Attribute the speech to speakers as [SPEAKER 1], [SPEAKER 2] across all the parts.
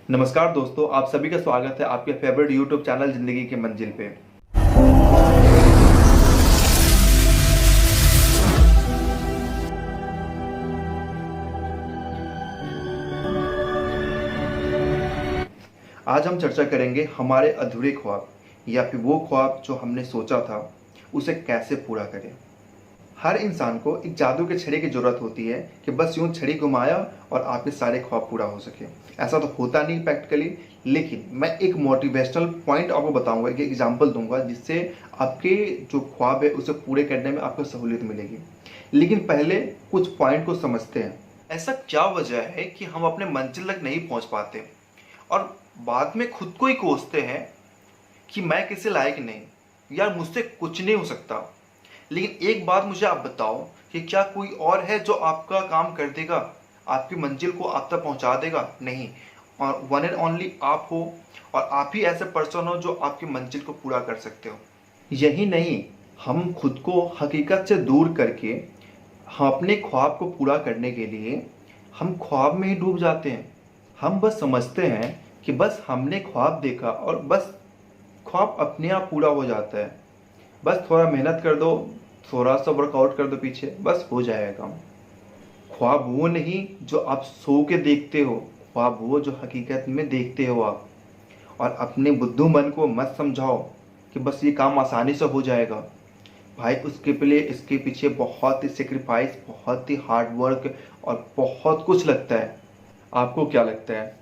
[SPEAKER 1] नमस्कार दोस्तों, आप सभी का स्वागत है आपके फेवरेट यूट्यूब चैनल जिंदगी की मंजिल पे। आज हम चर्चा करेंगे हमारे अधूरे ख्वाब या फिर वो ख्वाब जो हमने सोचा था उसे कैसे पूरा करें। हर इंसान को एक जादू के छड़ी की जरूरत होती है कि बस यूं छड़ी घुमाया और आपके सारे ख्वाब पूरा हो सके। ऐसा तो होता नहीं प्रैक्टिकली, लेकिन मैं एक मोटिवेशनल पॉइंट आपको बताऊंगा, एक एग्जांपल दूंगा जिससे आपके जो ख्वाब है उसे पूरे करने में आपको सहूलियत मिलेगी। लेकिन पहले कुछ पॉइंट को समझते हैं। ऐसा क्या वजह है कि हम अपने मंजिल तक नहीं पहुंच पाते और बाद में खुद को ही कोसते हैं कि मैं किसी लायक नहीं, यार मुझसे कुछ नहीं हो सकता। लेकिन एक बात मुझे आप बताओ कि क्या कोई और है जो आपका काम कर देगा, आपकी मंजिल को आप तक पहुंचा देगा? नहीं। और वन एंड ओनली आप हो और आप ही ऐसे पर्सन हो जो आपकी मंजिल को पूरा कर सकते हो। यही नहीं, हम खुद को हकीकत से दूर करके हम अपने ख्वाब को पूरा करने के लिए हम ख्वाब में ही डूब जाते हैं। हम बस समझते हैं कि बस हमने ख्वाब देखा और बस ख्वाब अपने आप पूरा हो जाता है। बस थोड़ा मेहनत कर दो, थोड़ा सा वर्कआउट कर दो पीछे, बस हो जाएगा काम। ख्वाब वो नहीं जो आप सो के देखते हो, ख्वाब वो जो हकीकत में देखते हो आप। और अपने बुद्धू मन को मत समझाओ कि बस ये काम आसानी से हो जाएगा। भाई उसके लिए इसके पीछे बहुत ही सेक्रीफाइस, बहुत ही हार्ड वर्क और बहुत कुछ लगता है। आपको क्या लगता है,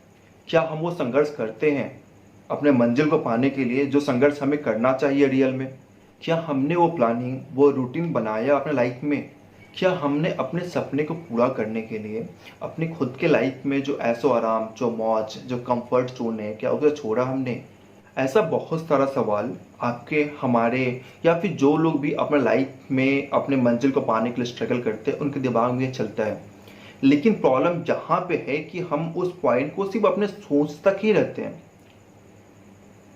[SPEAKER 1] क्या हम वो संघर्ष करते हैं अपने मंजिल को पाने के लिए जो संघर्ष हमें करना चाहिए रियल में? क्या हमने वो प्लानिंग, वो रूटीन बनाया अपने लाइफ में? क्या हमने अपने सपने को पूरा करने के लिए अपनी खुद के लाइफ में जो ऐसो आराम, जो मौज, जो कंफर्ट जोन है, क्या उसे छोड़ा हमने? ऐसा बहुत सारा सवाल आपके, हमारे या फिर जो लोग भी अपने लाइफ में अपने मंजिल को पाने के लिए स्ट्रगल करते हैं उनके दिमाग में चलता है। लेकिन प्रॉब्लम यहाँ पे है कि हम उस पॉइंट को सिर्फ अपने सोच तक ही रखते हैं,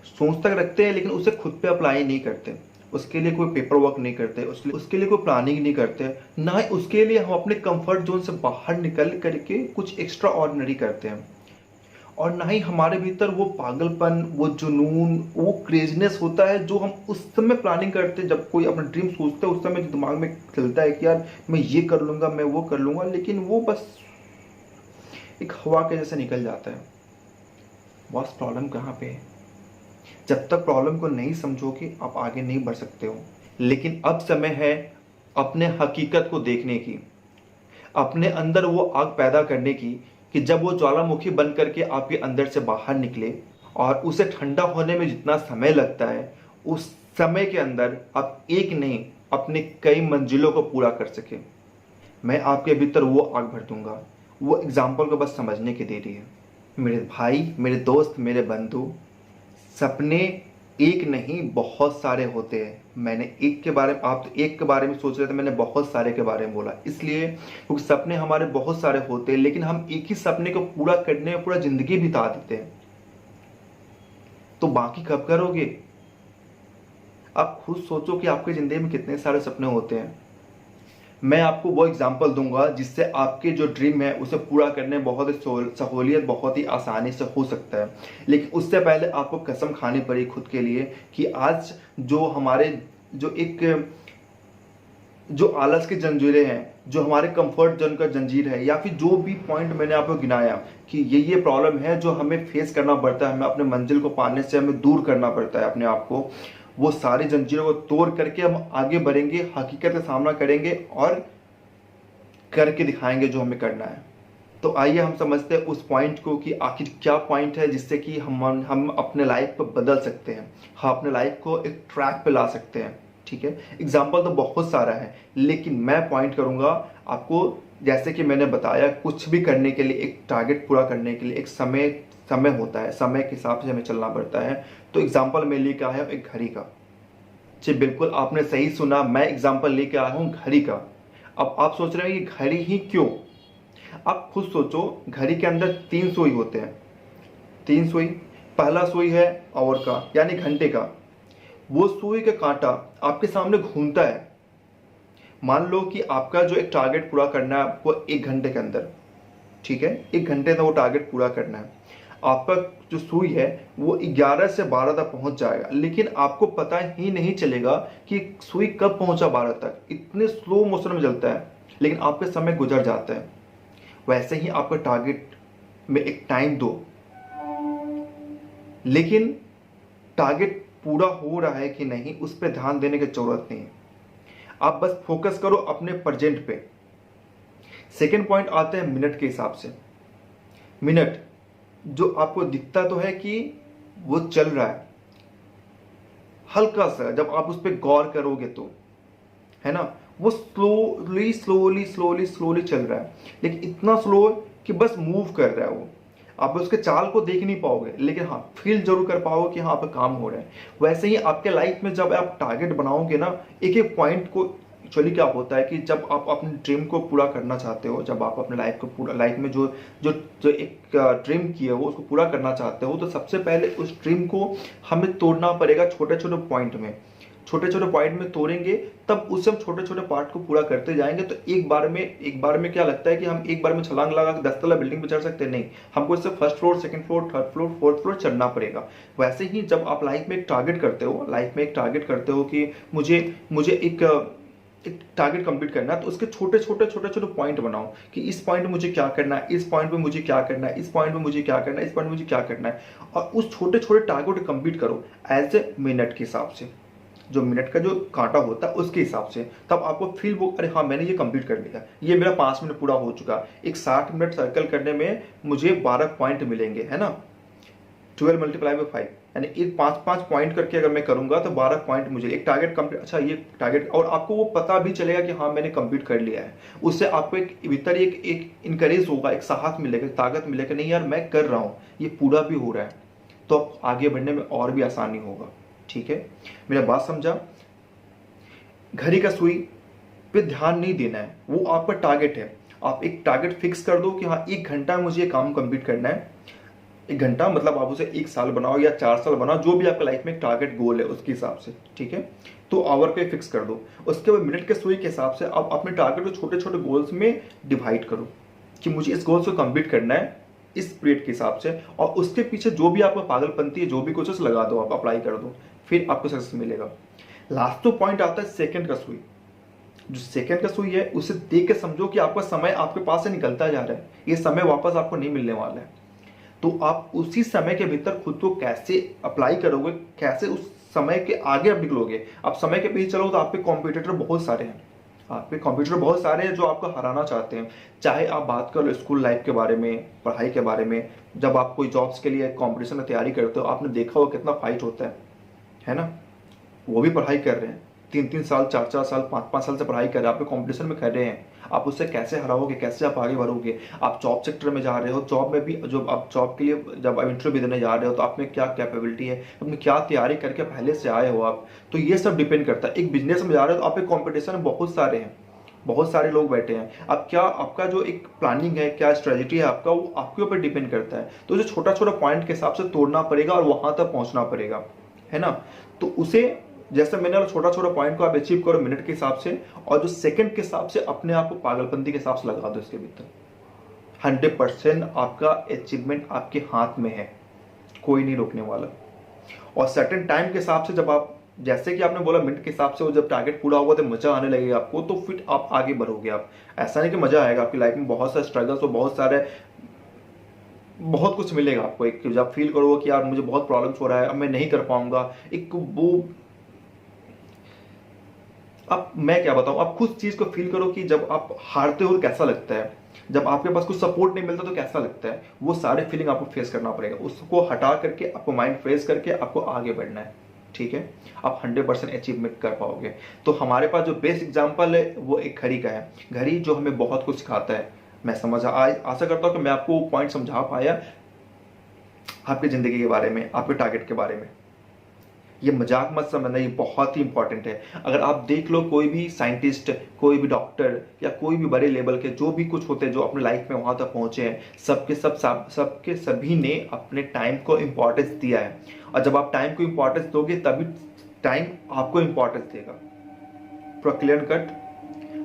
[SPEAKER 1] सोच तक रखते हैं, लेकिन उसे खुद पे अप्लाई नहीं करते। उसके लिए कोई पेपर वर्क नहीं करते, उसके लिए कोई प्लानिंग नहीं करते, ना ही उसके लिए हम अपने कंफर्ट जोन से बाहर निकल करके कुछ एक्स्ट्रा ऑर्डिनरी करते हैं। और ना ही हमारे भीतर वो पागलपन, वो जुनून, वो क्रेजनेस होता है जो हम उस समय प्लानिंग करते हैं। जब कोई अपना ड्रीम सोचता है उस समय जो दिमाग में चलता है कि यार मैं ये कर लूँगा, मैं वो कर लूँगा, लेकिन वो बस एक हवा के जैसे निकल जाता है। बस प्रॉब्लम कहाँ पे है? जब तक प्रॉब्लम को नहीं समझोगे आप आगे नहीं बढ़ सकते हो। लेकिन अब समय है अपने हकीकत को देखने की, अपने अंदर वो आग पैदा करने की कि जब वो ज्वालामुखी बन करके आपके अंदर से बाहर निकले और उसे ठंडा होने में जितना समय लगता है उस समय के अंदर आप एक नहीं अपने कई मंजिलों को पूरा कर सके। मैं आपके भीतर वो आग भर दूंगा। वो एग्जाम्पल को बस समझने की देरी है। मेरे भाई, मेरे दोस्त, मेरे बंधु, सपने एक नहीं बहुत सारे होते हैं। मैंने एक के बारे में, आप तो एक के बारे में सोच रहे थे, मैंने बहुत सारे के बारे में बोला इसलिए क्योंकि सपने हमारे बहुत सारे होते हैं, लेकिन हम एक ही सपने को पूरा करने में पूरा जिंदगी बिता देते हैं। तो बाकी कब करोगे? आप खुद सोचो कि आपकी जिंदगी में कितने सारे सपने होते हैं। मैं आपको वो एग्जाम्पल दूंगा जिससे आपके जो ड्रीम है उसे पूरा करने में बहुत ही सहूलियत, बहुत ही आसानी से हो सकता है। लेकिन उससे पहले आपको कसम खानी पड़ी खुद के लिए कि आज जो हमारे जो आलस की जंजीरें हैं, जो हमारे कंफर्ट जोन का जंजीर है, या फिर जो भी पॉइंट मैंने आपको गिनाया कि ये प्रॉब्लम है जो हमें फेस करना पड़ता है, हमें अपने मंजिल को पाने से हमें दूर करना पड़ता है अपने आप को, वो सारी जंजीरों को तोड़ करके हम आगे बढ़ेंगे, हकीकत का सामना करेंगे और करके दिखाएंगे जो हमें करना है। तो आइए हम समझते हैं उस पॉइंट को कि आखिर क्या पॉइंट है जिससे कि हम अपने लाइफ को बदल सकते हैं, हम अपने लाइफ को एक ट्रैक पे ला सकते हैं। ठीक है, एग्जाम्पल तो बहुत सारा है, लेकिन मैं पॉइंट करूंगा आपको। जैसे कि मैंने बताया, कुछ भी करने के लिए, एक टारगेट पूरा करने के लिए एक समय होता है, समय के हिसाब से हमें चलना पड़ता है। तो एग्जाम्पल मैं लेके आया हूँ एक घड़ी का। जी बिल्कुल, आपने सही सुना, मैं एग्जाम्पल लेके आया हूँ घड़ी का। अब आप सोच रहे हैं कि घड़ी ही क्यों? आप खुद सोचो, घड़ी के अंदर 3 सुई होते हैं, 3 सुई। पहला सुई है आवर का, यानी घंटे का। वो सुई का कांटा आपके सामने घूमता है। मान लो कि आपका जो एक टारगेट पूरा करना है आपको 1 घंटे के अंदर, ठीक है, 1 घंटे में वो टारगेट पूरा करना है। आपका जो सुई है वो 11 से 12 तक पहुंच जाएगा, लेकिन आपको पता ही नहीं चलेगा कि सुई कब पहुंचा 12 तक। इतने स्लो मोशन में चलता है, लेकिन आपका समय गुजर जाता है। वैसे ही आपका टारगेट में एक टाइम दो, लेकिन टारगेट पूरा हो रहा है कि नहीं उस पर ध्यान देने की जरूरत नहीं है। आप बस फोकस करो अपने प्रेजेंट पे। सेकेंड पॉइंट आता है मिनट के हिसाब से। मिनट जो आपको दिखता तो है कि वो चल रहा है, हल्का सा जब आप उस पर गौर करोगे तो, है ना, वो स्लोली स्लोली स्लोली स्लोली चल रहा है, लेकिन इतना स्लो कि बस मूव कर रहा है वो। आप उसके चाल को देख नहीं पाओगे, लेकिन हाँ फील जरूर कर पाओगे कि हाँ आपका काम हो रहा है। वैसे ही आपके लाइफ में जब आप टारगेट बनाओगे ना, एक एक पॉइंट को, एक्चुअली क्या होता है कि जब आप अपने ड्रीम को पूरा करना चाहते हो, जब आप अपने लाइफ में जो जो जो एक ड्रीम किए हो उसको पूरा करना चाहते हो, तो सबसे पहले उस ड्रीम को हमें तोड़ना पड़ेगा छोटे छोटे पॉइंट में। छोटे छोटे पॉइंट में तोड़ेंगे, तब उससे हम छोटे छोटे पार्ट को पूरा करते जाएंगे। तो एक बार में क्या लगता है कि हम एक बार में छलांग लगा के 10 तला बिल्डिंग पे चढ़ सकते हैं? नहीं, हमको इससे first floor, second floor, third floor, fourth floor चढ़ना पड़ेगा। वैसे ही जब आप लाइफ में एक टारगेट करते हो कि मुझे एक टारगेट कंप्लीट करना है, तो उसके छोटे छोटे पॉइंट बनाओ कि इस पॉइंट में मुझे क्या करना है, इस पॉइंट पे मुझे क्या करना है, इस पॉइंट पे मुझे क्या करना है, इस पॉइंट पे मुझे क्या करना है, और उस छोटे छोटे टारगेट को कंप्लीट करो एज ए मिनट के हिसाब से। जो मिनट का जो कांटा होता है उसके हिसाब से, तब आपको फील वो, अरे हाँ मैंने ये कंप्लीट कर लिया, ये मेरा 5 मिनट पूरा हो चुका। एक 60 मिनट सर्कल करने में मुझे 12 पॉइंट मिलेंगे, है ना, 12 मल्टीप्लाई बाई 5, यानी एक 5 पॉइंट करके अगर मैं करूंगा तो 12 पॉइंट मुझे एक टारगेट कंप्लीट। अच्छा, ये टारगेट, और आपको वो पता भी चलेगा कि हाँ मैंने कंप्लीट कर लिया है। उससे आपको एक भीतर एक इनकरेज होगा, एक साहस मिलेगा, ताकत मिलेगा, नहीं यार मैं कर रहा हूँ, ये पूरा भी हो रहा है, तो आगे बढ़ने में और भी आसानी होगा। ठीक है, मेरा बात समझा? घड़ी का सुई पे ध्यान नहीं देना है, वो आपका टारगेट है। आप एक टारगेट फिक्स कर दो कि हाँ 1 घंटा मुझे ये काम कंप्लीट करना है। 1 घंटा मतलब आप उसे 1 साल बनाओ या 4 साल बनाओ, जो भी आपका लाइफ में एक टारगेट गोल है उसके हिसाब से। ठीक है, तो आवर पे फिक्स कर दो। उसके बाद मिनट के सुई के हिसाब से आप अपने टारगेट को छोटे छोटे गोल्स में डिवाइड करो कि मुझे इस गोल्स को कंप्लीट करना है इस पीरियड के हिसाब से, और उसके पीछे जो भी आपका पागलपंती है, जो भी कुछ लगा दो, आप अप्लाई कर दो, फिर आपको सक्सेस मिलेगा। लास्ट तो पॉइंट आता है सेकंड का सुई। जो सेकंड का सुई है उसे देख के समझो कि आपका समय आपके पास से निकलता जा रहा है, ये समय वापस आपको नहीं मिलने वाला है। तो आप उसी समय के भीतर खुद को कैसे अप्लाई करोगे, कैसे उस समय के आगे आप निकलोगे। आप समय के पीछे चलो तो आप पे कॉम्पिटिटर बहुत सारे हैं, आप पे कॉम्पिटिटर बहुत सारे हैं जो आपको हराना चाहते हैं। चाहे आप बात करो स्कूल लाइफ के बारे में, पढ़ाई के बारे में, जब आप कोई जॉब्स के लिए कॉम्पिटिशन में तैयारी करते हो, आपने देखा हो कितना फाइट होता है ना। वो भी पढ़ाई कर रहे हैं, 3-3 साल, 4-4 साल, 5-5 साल से पढ़ाई कर रहे हैं, आप कंपटीशन में कर रहे हैं। आप उससे कैसे हराओगे, कैसे आप आगे बढ़ोगे। आप जॉब सेक्टर में जा रहे हो, जॉब में भी जो आप जॉब के लिए जब आप इंटरव्यू देने जा रहे हो, तो आप में क्या कैपेबिलिटी है, अपनी क्या तैयारी करके पहले से आए हो आप, तो ये सब डिपेंड करता है। एक बिजनेस में जा रहे हो तो आप एक कॉम्पिटिशन में बहुत सारे हैं, बहुत सारे लोग बैठे हैं। अब क्या आपका जो एक प्लानिंग है, क्या स्ट्रेटजी है आपका, वो आपके ऊपर डिपेंड करता है। तो जो छोटा छोटा पॉइंट के हिसाब से तोड़ना पड़ेगा और वहां तक पहुंचना पड़ेगा, है ना। तो उसे जैसे मैंने छोटा छोटा पॉइंट को आप अचीव करो मिनट के हिसाब से, और जो सेकंड के हिसाब से अपने आप को पागलपंती के हिसाब से लगा दो इसके भीतर। 100% आपका अचीवमेंट आपके हाथ में है, कोई नहीं रोकने वाला। और सर्टेन टाइम के हिसाब से, जब आप, जैसे कि आपने बोला मिनट के हिसाब से, वो जब टारगेट पूरा होगा तो मजा आने लगेगा आपको, तो फिर आप आगे बढ़ोगे। आप ऐसा नहीं कि मजा आएगा, आपकी लाइफ में बहुत सारे स्ट्रगल्स और बहुत कुछ मिलेगा आपको। एक जब फील करोगे कि यार मुझे बहुत प्रॉब्लम्स हो रहा है, अब मैं नहीं कर पाऊंगा, एक वो, अब मैं क्या बताऊं, आप खुद चीज को फील करो कि जब आप हारते हो तो कैसा लगता है, जब आपके पास कुछ सपोर्ट नहीं मिलता तो कैसा लगता है। वो सारे फीलिंग आपको फेस करना पड़ेगा, उसको हटा करके आपको माइंड फ्रेश करके आपको आगे बढ़ना है। ठीक है, आप 100% अचीवमेंट कर पाओगे। तो हमारे पास जो बेस्ट एग्जाम्पल है वो एक घड़ी का है। घड़ी जो हमें बहुत कुछ सिखाता है। मैं आशा करता हूं कि मैं आपको वो पॉइंट समझा पाया आपकी जिंदगी के बारे में, आपके टारगेट के बारे में। ये मजाक मत समझना, ये बहुत ही इंपॉर्टेंट है। अगर आप देख लो, कोई भी साइंटिस्ट, कोई भी डॉक्टर, या कोई भी बड़े लेवल के जो भी कुछ होते हैं, जो अपने लाइफ में वहां तक पहुंचे हैं, सबके सभी ने अपने टाइम को इंपॉर्टेंस दिया है। और जब आप टाइम को इंपॉर्टेंस दोगे तभी टाइम आपको इंपॉर्टेंस देगा। पूरा क्लियर कट।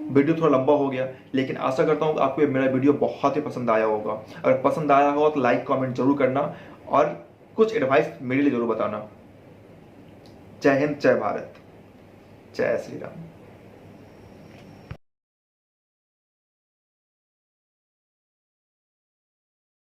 [SPEAKER 1] वीडियो थोड़ा लंबा हो गया, लेकिन आशा करता हूँ आपको मेरा वीडियो बहुत ही पसंद आया होगा। अगर पसंद आया हो तो लाइक कमेंट जरूर करना और कुछ एडवाइस मेरे लिए जरूर बताना। जय हिंद, जय भारत, जय श्री राम।